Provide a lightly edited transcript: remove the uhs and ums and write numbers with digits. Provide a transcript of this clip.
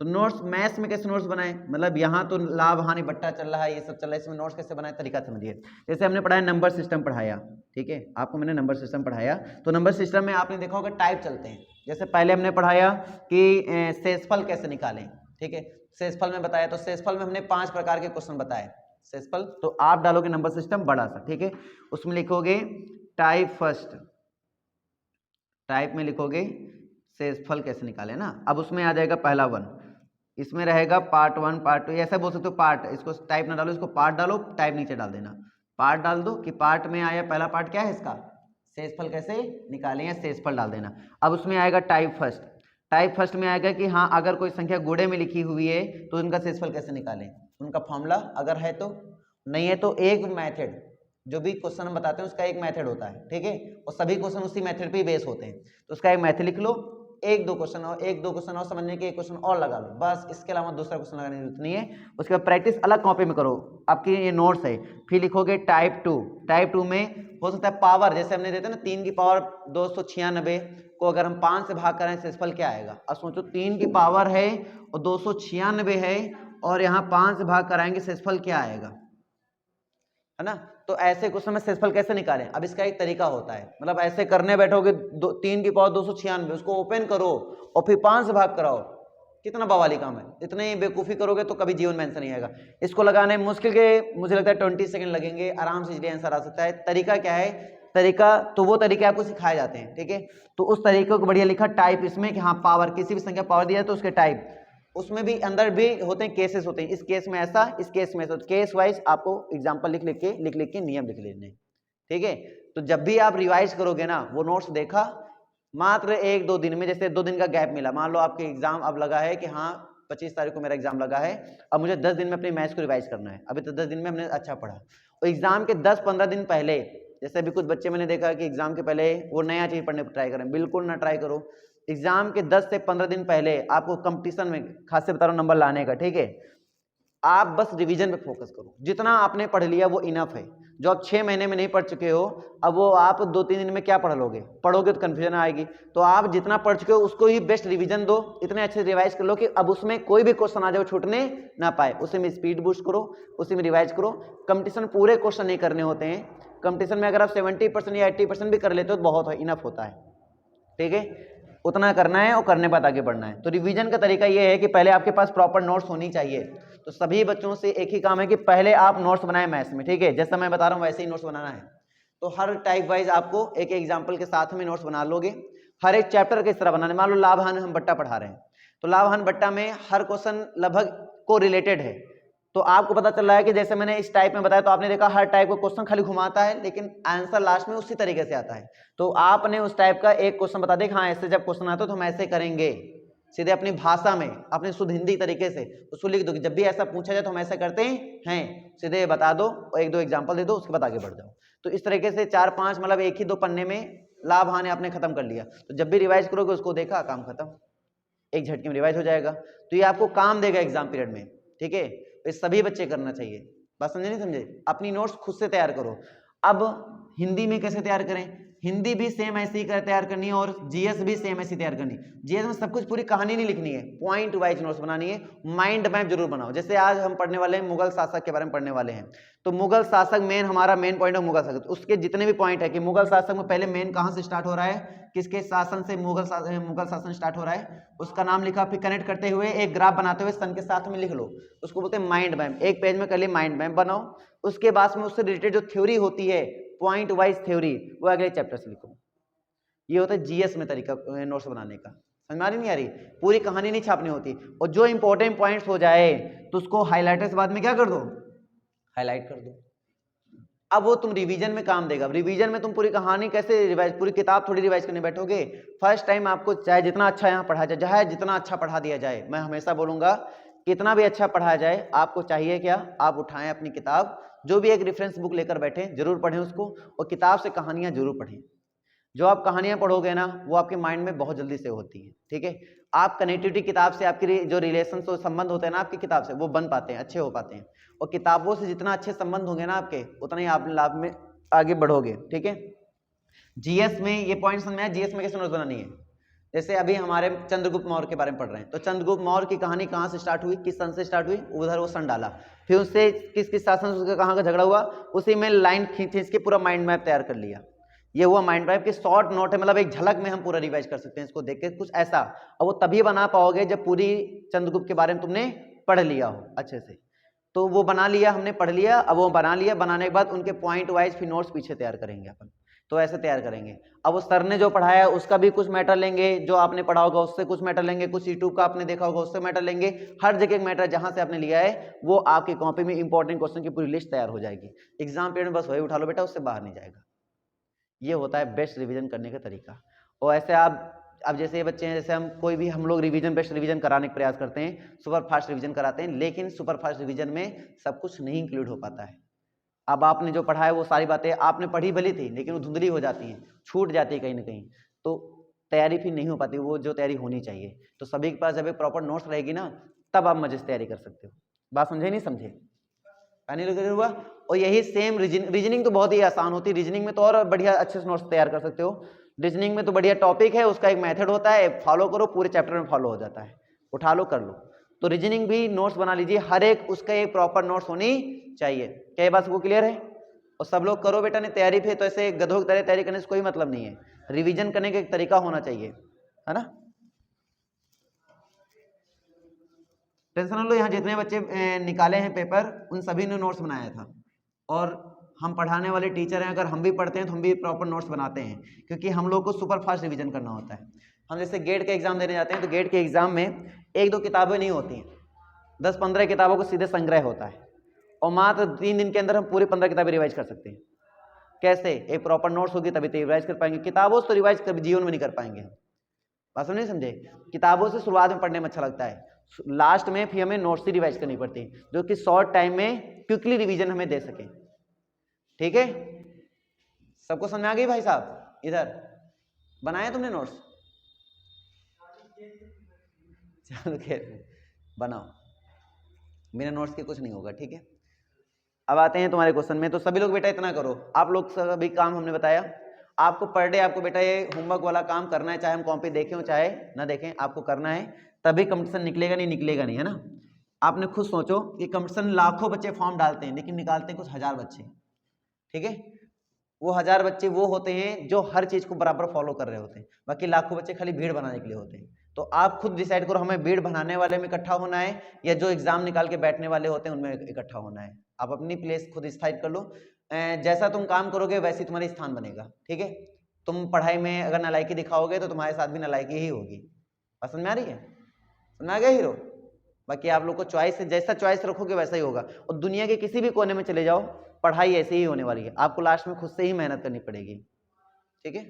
तो notes maths में कैसे नोट्स बनाए, मतलब यहाँ तो लाभ हानि बट्टा चल रहा है, ये सब चल रहा है, इसमें नोट्स कैसे बनाए तरीका समझिए। जैसे हमने पढ़ाया नंबर सिस्टम पढ़ाया, ठीक है, आपको मैंने नंबर सिस्टम पढ़ाया, तो नंबर सिस्टम में आपने देखा होगा टाइप चलते हैं। जैसे पहले हमने पढ़ाया कि शेषफल कैसे निकालें, ठीक है, शेषफल में बताया, तो शेषफल में हमने 5 प्रकार के क्वेश्चन बताए शेषफल। तो आप डालोगे नंबर सिस्टम बड़ा सा, ठीक है, उसमें लिखोगे टाइप फर्स्ट, टाइप में लिखोगे शेषफल कैसे निकाले ना। अब उसमें आ जाएगा पहला 1, इसमें रहेगा पार्ट 1 पार्ट 2, ऐसा बोल सकते हो पार्ट, इसको टाइप ना डालो, इसको पार्ट डालो, टाइप नीचे डाल देना, पार्ट डाल दो कि पार्ट में आया, पहला पार्ट क्या है इसका, शेषफल कैसे निकालें, या शेषफल डाल देना। अब उसमें आएगा टाइप फर्स्ट, टाइप फर्स्ट में आएगा कि हाँ अगर कोई संख्या गुणे में लिखी हुई है तो उनका शेषफल कैसे निकालें, उनका फॉर्मूला अगर है तो, नहीं है तो एक मेथड, जो भी क्वेश्चन हम बताते हैं उसका एक मेथड होता है, ठीक है, और सभी क्वेश्चन उसी मेथड पे बेस होते हैं, तो उसका एक मेथड लिख लो, एक दो क्वेश्चन और समझने के एक क्वेश्चन और लगा लो, बस इसके अलावा दूसरा क्वेश्चन लगाने की जरूरत नहीं है। उसके बाद प्रैक्टिस अलग कॉपी में करो, आपकी ये नोट्स है। फिर लिखोगे टाइप 2, टाइप 2 में हो सकता है पावर, जैसे हमने देते ना 3 की पावर 296 को अगर हम 5 से भाग करें शेषफल क्या आएगा। अब सोचो 3 की पावर है और 296 है और यहाँ 5 से भाग कराएंगे, शेषफल क्या आएगा, है ना। तो ऐसे क्वेश्चन में शेषफल कैसे निकालें, अब इसका एक तरीका होता है, मतलब ऐसे करने बैठोगे 3 की पावर 296, उसको ओपन करो और फिर 5 से भाग कराओ, कितना बवाली काम है। इतने बेवकूफ़ी करोगे तो कभी जीवन में आंसर नहीं आएगा। इसको लगाने मुश्किल के मुझे लगता है 20 सेकंड लगेंगे, आराम से इसलिए आंसर आ सकता है। तरीका क्या है, तरीका तो वो तरीके आपको सिखाए जाते हैं, ठीक है, तो उस तरीके को बढ़िया लिखा टाइप इसमें कि हाँ पावर, किसी भी संख्या पावर दिया है तो उसके टाइप, उसमें भी अंदर भी होते हैं केसेस होते हैं, इस केस में ऐसा, इस केस में ऐसा, केस वाइज आपको एग्जांपल लिख लिख के नियम लिख लेने, ठीक है। तो जब भी आप रिवाइज करोगे ना, वो नोट्स देखा मात्र 1-2 दिन में, जैसे 2 दिन का गैप मिला, मान लो आपके एग्जाम अब लगा है कि हाँ 25 तारीख को मेरा एग्जाम लगा है, अब मुझे 10 दिन में अपने मैथ्स को रिवाइज करना है, अभी तो 10 दिन में हमने अच्छा पढ़ा, और एग्जाम के 10-15 दिन पहले, जैसे अभी कुछ बच्चे मैंने देखा कि एग्जाम के पहले वो नया चीज पढ़ने पर ट्राई करें, बिल्कुल ना ट्राई करो। एग्जाम के 10 से 15 दिन पहले आपको कंपटीशन में खास से बता रहा हूं नंबर लाने का, ठीक है, आप बस रिवीजन पे फोकस करो, जितना आपने पढ़ लिया वो इनफ है। जो आप 6 महीने में नहीं पढ़ चुके हो, अब वो आप 2-3 दिन में क्या पढ़ लोगे, पढ़ोगे तो कंफ्यूजन आएगी। तो आप जितना पढ़ चुके हो उसको ही बेस्ट रिवीजन दो, इतने अच्छे रिवाइज कर लो कि अब उसमें कोई भी क्वेश्चन आ जाए छूटने ना पाए, उसी में स्पीड बूस्ट करो, उसी में रिवाइज करो। कंपटीशन पूरे क्वेश्चन नहीं करने होते हैं, कंपटीशन में अगर आप 70% या 80% भी कर लेते हो तो बहुत इनफ होता है, ठीक है, उतना करना है और करने बाद आगे बढ़ना है। तो रिवीजन का तरीका ये है कि पहले आपके पास प्रॉपर नोट्स होनी चाहिए। तो सभी बच्चों से एक ही काम है कि पहले आप नोट्स बनाएं मैथ्स में, ठीक है, जैसा मैं बता रहा हूँ वैसे ही नोट्स बनाना है। तो हर टाइप वाइज आपको एक एग्जाम्पल के साथ में नोट्स बना लोगे, हर एक चैप्टर किस तरह बनाना है। मान लो लाभ हानि हम बट्टा पढ़ा रहे हैं, तो लाभ हानि बट्टा में हर क्वेश्चन लगभग को रिलेटेड है, तो आपको पता चल रहा है कि जैसे मैंने इस टाइप में बताया, तो आपने देखा हर टाइप का क्वेश्चन खाली घुमाता है लेकिन आंसर लास्ट में उसी तरीके से आता है। तो आपने उस टाइप का एक क्वेश्चन बता दिया, हाँ ऐसे जब क्वेश्चन आता है तो हम ऐसे करेंगे, सीधे अपनी भाषा में अपने शुद्ध हिंदी तरीके से उसको लिख दो कि जब भी ऐसा पूछा जाए तो हम ऐसा करते हैं, सीधे बता दो और 1-2 एग्जाम्पल दे दो, उसके बाद आगे बढ़ जाओ। तो इस तरीके से 4-5 मतलब एक ही 2 पन्ने में लाभ हानि आपने खत्म कर लिया। तो जब भी रिवाइज करोगे उसको देखा, काम खत्म, एक झटके में रिवाइज हो जाएगा। तो ये आपको काम देगा एग्जाम पीरियड में, ठीक है, तो सभी बच्चे करना चाहिए। बात समझे नहीं समझे, अपनी नोट्स खुद से तैयार करो। अब हिंदी में कैसे तैयार करें, हिंदी भी सेम ऐसे ही तैयार करनी है और जीएस भी सेम ऐसी तैयार करनी है। जीएस में सब कुछ पूरी कहानी नहीं लिखनी है, पॉइंट वाइज नोट्स बनानी है, माइंड मैप जरूर बनाओ। जैसे आज हम पढ़ने वाले हैं मुगल शासक के बारे में पढ़ने वाले हैं, तो मुगल शासक हमारा मेन पॉइंट है मुगल शासक, उसके जितने भी पॉइंट है कि मुगल शासक में पहले मेन कहां से स्टार्ट हो रहा है, किसके शासन से मुगल शासन स्टार्ट हो रहा है, उसका नाम लिखा, फिर कनेक्ट करते हुए एक ग्राफ बनाते हुए सन के साथ में लिख लो, उसको बोलते हैं माइंड मैप। एक पेज में कर लिए माइंड मैप बनाओ, उसके बाद में उससे रिलेटेड जो थ्योरी होती है, पॉइंट वाइज थ्योरी, वो अगले चैप्टर से लिखो। ये होता है जीएस में तरीका नोट्स बनाने का। समझ में आ रही नहीं आ रही, पूरी कहानी नहीं छापनी होती, और जो इंपॉर्टेंट पॉइंट्स हो जाए तो उसको हाईलाइटर से बाद में क्या कर दो, हाईलाइट कर दो। अब वो तुम रिवीजन में काम देगा। रिवीजन में तुम पूरी कहानी कैसे रिवाइज, पूरी किताब थोड़ी रिवाइज करने बैठोगे। फर्स्ट टाइम आपको चाहे जितना अच्छा यहाँ पढ़ा जाए, चाहे जितना अच्छा पढ़ा दिया जाए, मैं हमेशा बोलूंगा कितना भी अच्छा पढ़ाया जाए, आपको चाहिए क्या, आप उठाएं अपनी किताब, जो भी एक रेफरेंस बुक लेकर बैठे, जरूर पढ़ें उसको, और किताब से कहानियां जरूर पढ़ें। जो आप कहानियां पढ़ोगे ना वो आपके माइंड में बहुत जल्दी से होती है, ठीक है। आप कनेक्टिविटी किताब से, आपकी जो रिलेशन और संबंध होते हैं ना आपकी किताब से, वो बन पाते हैं, अच्छे हो पाते हैं। और किताबों से जितना अच्छे संबंध होंगे ना आपके, उतना ही आप लाभ में आगे बढ़ोगे, ठीक है। जीएस में ये पॉइंट समझ में आया, जीएस में कैसे नोट्स बनानी है। जैसे अभी हमारे चंद्रगुप्त मौर्य के बारे में पढ़ रहे हैं, तो चंद्रगुप्त मौर्य की कहानी कहाँ से स्टार्ट हुई, किस सन से स्टार्ट हुई, उधर वो सन डाला, फिर उससे किस किस शासन से उसका कहाँ का झगड़ा हुआ, उसी में लाइन खींच के पूरा माइंड मैप तैयार कर लिया। ये हुआ माइंड मैप की शॉर्ट नोट है, मतलब एक झलक में हम पूरा रिवाइज कर सकते हैं इसको देख के, कुछ ऐसा। अब वो तभी बना पाओगे जब पूरी चंद्रगुप्त के बारे में तुमने पढ़ लिया हो अच्छे से। तो वो बना लिया, हमने पढ़ लिया, अब वो बना लिया, बनाने के बाद उनके पॉइंट वाइज फिर नोट्स पीछे तैयार करेंगे अपन, तो ऐसे तैयार करेंगे। अब वो सर ने जो पढ़ाया उसका भी कुछ मैटर लेंगे, जो आपने पढ़ा होगा उससे कुछ मैटर लेंगे, कुछ यूट्यूब का आपने देखा होगा उससे मैटर लेंगे, हर जगह मैटर जहां से आपने लिया है वो आपकी कॉपी में इंपॉर्टेंट क्वेश्चन की पूरी लिस्ट तैयार हो जाएगी। एग्जाम पीरियड में बस वही उठा लो बेटा, उससे बाहर नहीं जाएगा। ये होता है बेस्ट रिवीजन करने का तरीका। और ऐसे आप अब जैसे ये बच्चे हैं, जैसे हम कोई भी हम लोग रिवीजन बेस्ट रिवीजन कराने का प्रयास करते हैं, सुपर फास्ट रिवीजन कराते हैं, लेकिन सुपर फास्ट रिवीजन में सब कुछ नहीं इंक्लूड हो पाता है। अब आपने जो पढ़ा है वो सारी बातें आपने पढ़ी भली थी, लेकिन वो धुंधली हो जाती हैं, छूट जाती है कहीं ना कहीं, तो तैयारी फिर नहीं हो पाती वो जो तैयारी होनी चाहिए। तो सभी के पास जब एक प्रॉपर नोट्स रहेगी ना, तब आप मजे से तैयारी कर सकते हो। बात समझे नहीं समझे, पानी लग हुआ। और यही सेम रीजनिंग तो बहुत ही आसान होती है, रीजनिंग में तो और बढ़िया अच्छे से नोट्स तैयार कर सकते हो। रीजनिंग में तो बढ़िया टॉपिक है, उसका एक मेथड होता है, फॉलो करो, पूरे चैप्टर में फॉलो हो जाता है, उठा लो कर लो। तो रीजनिंग भी नोट्स बना लीजिए, हर एक उसका एक प्रॉपर नोट्स होनी चाहिए। क्या ये बात सबको क्लियर है? और सब लोग करो बेटा ने तैयारी पे, तो ऐसे गधों की तरह तैयारी करने से कोई मतलब नहीं है, रिवीजन करने का एक तरीका होना चाहिए, है ना। टेंशन ना लो, यहाँ जितने बच्चे निकाले हैं पेपर उन सभी ने नोट्स बनाया था, और हम पढ़ाने वाले टीचर हैं, अगर हम भी पढ़ते हैं तो हम भी प्रॉपर नोट्स बनाते हैं, क्योंकि हम लोग को सुपर फास्ट रिवीजन करना होता है। हम जैसे गेट का एग्जाम देने जाते हैं, तो गेट के एग्जाम में एक दो किताबें नहीं होती हैं, 10-15 किताबों को सीधे संग्रह होता है, और मात्र 3 दिन के अंदर हम पूरी 15 किताबें रिवाइज कर सकते हैं। कैसे? एक प्रॉपर नोट्स होगी तभी तो रिवाइज कर पाएंगे, किताबों से तो रिवाइज कभी जीवन में नहीं कर पाएंगे। बात नहीं समझे? किताबों से शुरुआत में पढ़ने में अच्छा लगता है, लास्ट में फिर हमें नोट्स ही रिवाइज करनी पड़ती है, जो कि शॉर्ट टाइम में क्विकली रिवीजन हमें दे सके। ठीक है, सबको समझ में आ गई भाई साहब? इधर बनाया तुमने नोट्स? चलो बनाओ, बिना नोट्स के कुछ नहीं होगा। ठीक है, अब आते हैं तुम्हारे क्वेश्चन में। तो सभी लोग बेटा इतना करो, आप लोग सभी काम हमने बताया आपको, पर डे आपको बेटा ये होमवर्क वाला काम करना है, चाहे हम कॉपी देखें चाहे ना देखें, आपको करना है, तभी कंपटीशन निकलेगा, नहीं निकलेगा नहीं, है ना। आपने खुद सोचो कि कंपटीशन लाखों बच्चे फॉर्म डालते हैं, लेकिन निकालते हैं कुछ 1000 बच्चे। ठीक है, वो 1000 बच्चे वो होते हैं जो हर चीज को बराबर फॉलो कर रहे होते हैं, बाकी लाखों बच्चे खाली भीड़ बनाने के लिए होते हैं। तो आप खुद डिसाइड करो, हमें भीड़ बनाने वाले में इकट्ठा होना है या जो एग्जाम निकाल के बैठने वाले होते हैं उनमें इकट्ठा होना है। आप अपनी प्लेस खुद डिसाइड कर लो, जैसा तुम काम करोगे वैसे तुम्हारा स्थान बनेगा। ठीक है, तुम पढ़ाई में अगर नालायकी दिखाओगे तो तुम्हारे साथ भी नालायकी ही होगी। समझ में आ रही है? समझ में आ गया हीरो? बाकी आप लोग को चॉइस है, जैसा चॉइस रखोगे वैसा ही होगा। और दुनिया के किसी भी कोने में चले जाओ, पढ़ाई ऐसे ही होने वाली है, आपको लास्ट में खुद से ही मेहनत करनी पड़ेगी। ठीक है।